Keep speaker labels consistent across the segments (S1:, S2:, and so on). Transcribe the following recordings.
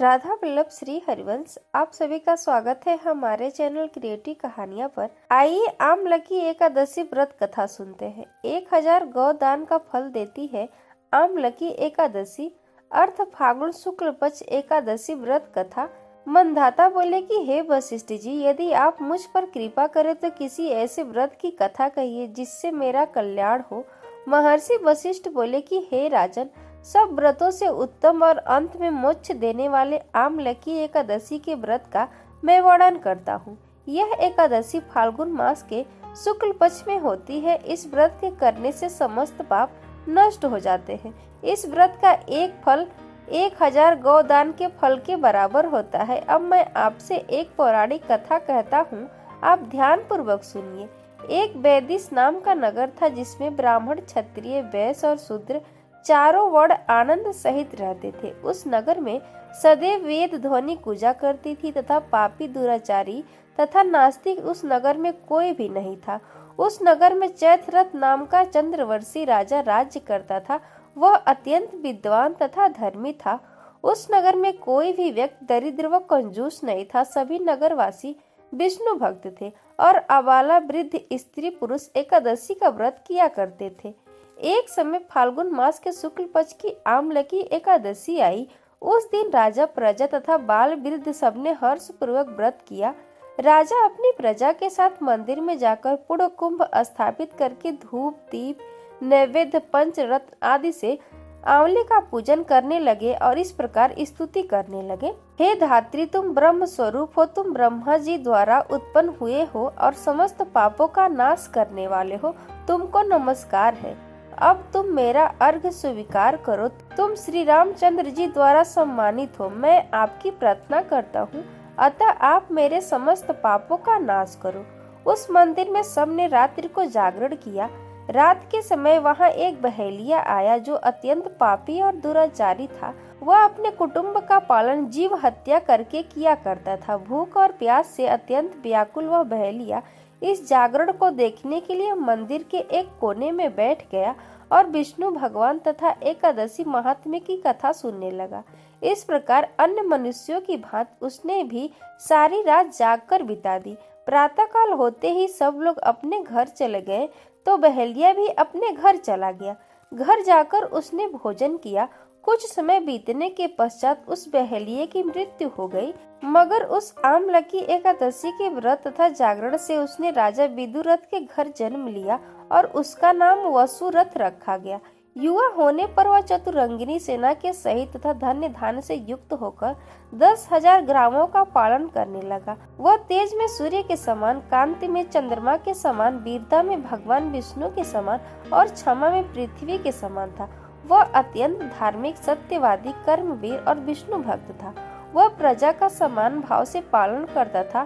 S1: राधा वल्लभ श्री हरिवंश। आप सभी का स्वागत है हमारे चैनल क्रिएटिव कहानियां पर। आइए आमलकी एकादशी व्रत कथा सुनते हैं। 1000 गौ दान का फल देती है आमलकी एकादशी। अर्थ फागुन शुक्ल पक्ष एकादशी व्रत कथा। मंधाता बोले कि हे वशिष्ठ जी, यदि आप मुझ पर कृपा करें तो किसी ऐसे व्रत की कथा कहिए जिससे मेरा कल्याण हो। महर्षि वशिष्ठ बोले कि हे राजन, सब व्रतों से उत्तम और अंत में मोक्ष देने वाले आमलकी एकादशी के व्रत का मैं वर्णन करता हूँ। यह एकादशी फाल्गुन मास के शुक्ल पक्ष में होती है। इस व्रत के करने से समस्त पाप नष्ट हो जाते हैं। इस व्रत का एक फल 1000 गौदान के फल के बराबर होता है। अब मैं आपसे एक पौराणिक कथा कहता हूँ, आप ध्यान पूर्वक सुनिए। एक वैदिश नाम का नगर था जिसमें ब्राह्मण, क्षत्रिय, वैश्य और शूद्र चारों वर्ण आनंद सहित रहते थे। उस नगर में सदैव वेद ध्वनि पूजा करती थी तथा पापी, दुराचारी तथा नास्तिक उस नगर में कोई भी नहीं था। उस नगर में चैत्ररथ नाम का चंद्रवर्षी राजा राज्य करता था। वह अत्यंत विद्वान तथा धर्मी था। उस नगर में कोई भी व्यक्ति दरिद्र व कंजूस नहीं था। सभी नगरवासी विष्णु भक्त थे और आबाला वृद्ध स्त्री पुरुष एकादशी का व्रत किया करते थे। एक समय फाल्गुन मास के शुक्ल पक्ष की आमलकी एकादशी आई। उस दिन राजा, प्रजा तथा बाल वृद्ध सबने हर्ष पूर्वक व्रत किया। राजा अपनी प्रजा के साथ मंदिर में जाकर पूर्ण कुंभ स्थापित करके धूप, दीप, नैवेद्य, पंचरत्न आदि से आंवले का पूजन करने लगे और इस प्रकार स्तुति करने लगे। हे धात्री, तुम ब्रह्म स्वरूप हो, तुम ब्रह्मा जी द्वारा उत्पन्न हुए हो और समस्त पापों का नाश करने वाले हो। तुमको नमस्कार है। अब तुम मेरा अर्घ्य स्वीकार करो। तुम श्री रामचंद्र जी द्वारा सम्मानित हो। मैं आपकी प्रार्थना करता हूँ, अतः आप मेरे समस्त पापों का नाश करो। उस मंदिर में सबने रात्रि को जागरण किया। रात के समय वहाँ एक बहेलिया आया जो अत्यंत पापी और दुराचारी था। वह अपने कुटुंब का पालन जीव हत्या करके किया करता था। भूख और प्यास से अत्यंत व्याकुल वह बहेलिया इस जागरण को देखने के लिए मंदिर के एक कोने में बैठ गया और विष्णु भगवान तथा एकादशी महात्म्य की कथा सुनने लगा। इस प्रकार अन्य मनुष्यों की भांति उसने भी सारी रात जागकर बिता दी। प्रातःकाल होते ही सब लोग अपने घर चले गए तो बहेलिया भी अपने घर चला गया। घर जाकर उसने भोजन किया। कुछ समय बीतने के पश्चात उस बहेलिये की मृत्यु हो गई। मगर उस आमलकी एकादशी के व्रत तथा जागरण से उसने राजा विदुरथ के घर जन्म लिया और उसका नाम वसुरथ रखा गया। युवा होने पर वह चतुरंगिनी सेना के सहित तथा धन्य धान्य से युक्त होकर 10,000 ग्रामों का पालन करने लगा। वह तेज में सूर्य के समान, कांति में चंद्रमा के समान, वीरता में भगवान विष्णु के समान और क्षमा में पृथ्वी के समान था। वह अत्यंत धार्मिक, सत्यवादी, कर्मवीर और विष्णु भक्त था। वह प्रजा का समान भाव से पालन करता था।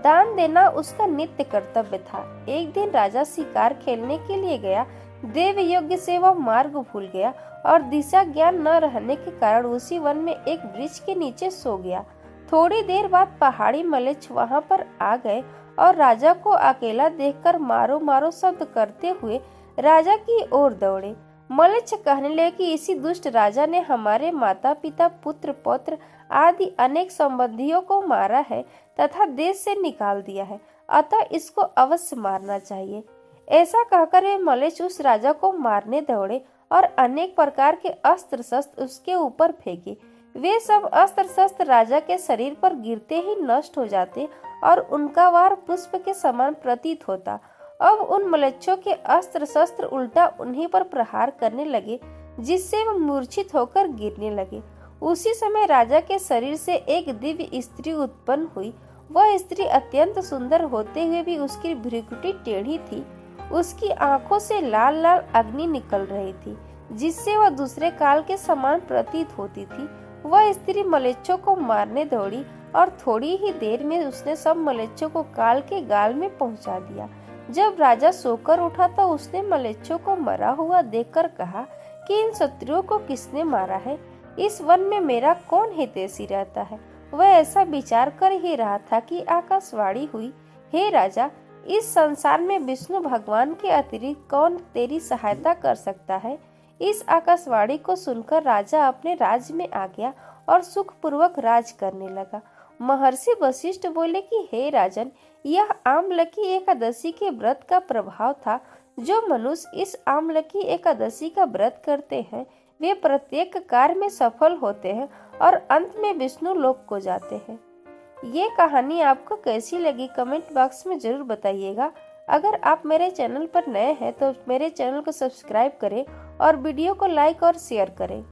S1: दान देना उसका नित्य कर्तव्य था। एक दिन राजा शिकार खेलने के लिए गया। देव यज्ञ से वह मार्ग भूल गया और दिशा ज्ञान न रहने के कारण उसी वन में एक वृक्ष के नीचे सो गया। थोड़ी देर बाद पहाड़ी मलेच्छ वहां पर आ गए और राजा को अकेला देखकर मारो मारो शब्द करते हुए राजा की ओर दौड़े। मलेच्छ कहने लगे कि इसी दुष्ट राजा ने हमारे माता पिता, पुत्र पौत्र आदि अनेक संबंधियों को मारा है तथा देश से निकाल दिया है, अतः इसको अवश्य मारना चाहिए। ऐसा कहकर वे मलेच्छ उस राजा को मारने दौड़े और अनेक प्रकार के अस्त्र शस्त्र उसके ऊपर फेंके। वे सब अस्त्र शस्त्र राजा के शरीर पर गिरते ही नष्ट हो जाते और उनका वार पुष्प के समान प्रतीत होता। अब उन मलेच्छों के अस्त्र शस्त्र उल्टा उन्हीं पर प्रहार करने लगे, जिससे वह मूर्छित होकर गिरने लगे। उसी समय राजा के शरीर से एक दिव्य स्त्री उत्पन्न हुई। वह स्त्री अत्यंत सुंदर होते हुए भी उसकी भ्रुकुटी टेढ़ी थी। उसकी आंखों से लाल लाल अग्नि निकल रही थी, जिससे वह दूसरे काल के समान प्रतीत होती थी। वह स्त्री मलेच्छों को मारने दौड़ी और थोड़ी ही देर में उसने सब मलेच्छों को काल के गाल में पहुंचा दिया। जब राजा सोकर उठा तो उसने मलेच्छों को मरा हुआ देखकर कहा कि इन शत्रुओं को किसने मारा है? इस वन में मेरा कौन हितैषी रहता है? वह ऐसा विचार कर ही रहा था कि आकाशवाणी हुई, हे राजा, इस संसार में विष्णु भगवान के अतिरिक्त कौन तेरी सहायता कर सकता है? इस आकाशवाणी को सुनकर राजा अपने राज्य में आ गया और सुखपूर्वक राज करने लगा। महर्षि वशिष्ठ बोले कि हे राजन, यह आमलकी एकादशी के व्रत का प्रभाव था। जो मनुष्य इस आमलकी एकादशी का व्रत करते हैं वे प्रत्येक कार्य में सफल होते हैं और अंत में विष्णु लोक को जाते हैं। ये कहानी आपको कैसी लगी कमेंट बॉक्स में जरूर बताइएगा। अगर आप मेरे चैनल पर नए हैं तो मेरे चैनल को सब्सक्राइब करें और वीडियो को लाइक और शेयर करें।